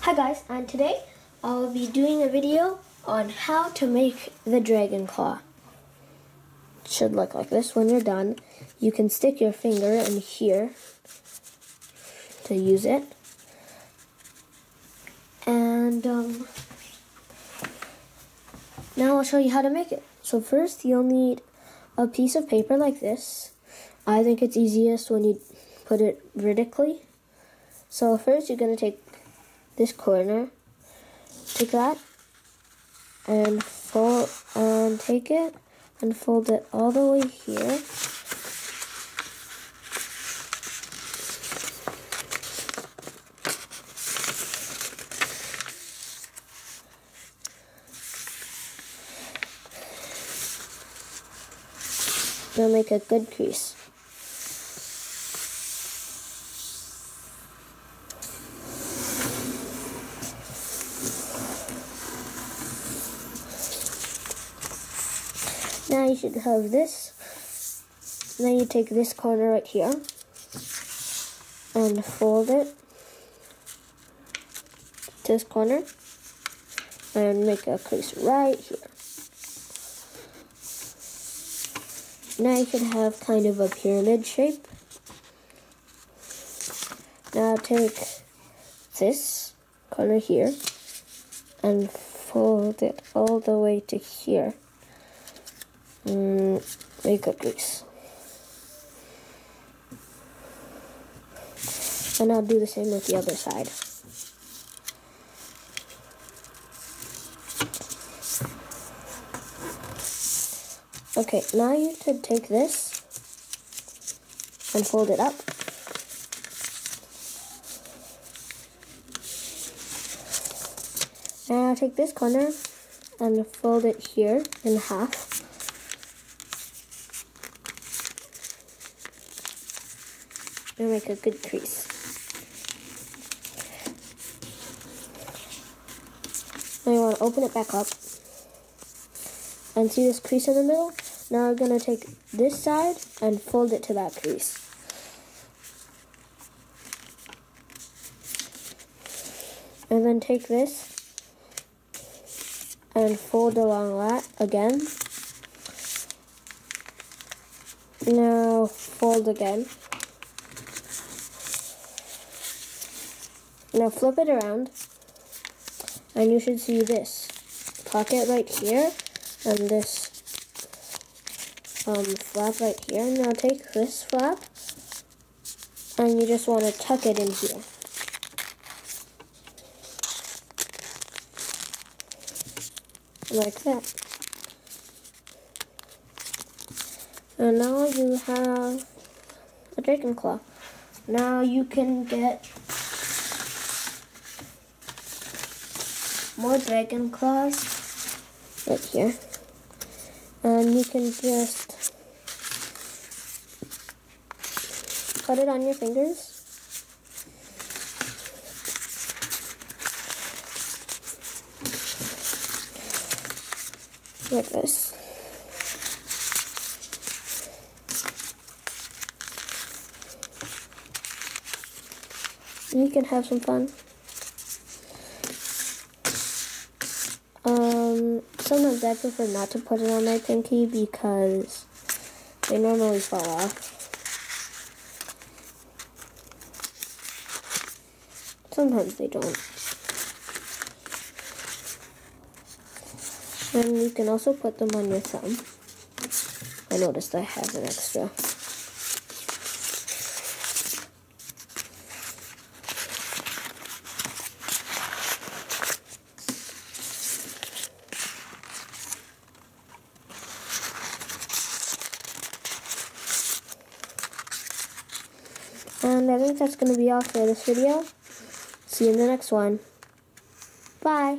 Hi guys, and today I'll be doing a video on how to make the dragon claw. It should look like this. When you're done, you can stick your finger in here to use it. And now I'll show you how to make it. So first you'll need a piece of paper like this. I think it's easiest when you put it vertically. So first you're going to take this corner, take that, and take it and fold it all the way here. You'll make a good crease. Now you should have this. Then you take this corner right here and fold it to this corner and make a crease right here. Now you should have kind of a pyramid shape. Now take this corner here and fold it all the way to here. Make a crease. And I'll do the same with the other side. Okay, now you should take this and fold it up. Now I'll take this corner and fold it here in half. And make a good crease. Now you want to open it back up and see this crease in the middle? Now we're going to take this side and fold it to that crease. And then take this and fold along that again. Now fold again. Now flip it around, and you should see this pocket right here, and this flap right here. Now take this flap, and you just want to tuck it in here. Like that. And now you have a dragon claw. Now you can get more dragon claws right here, and you can just put it on your fingers like this. You can have some fun. Sometimes I prefer not to put it on my pinky because they normally fall off. Sometimes they don't. And you can also put them on your thumb. I noticed I have an extra. And I think that's going to be all for this video. See you in the next one. Bye.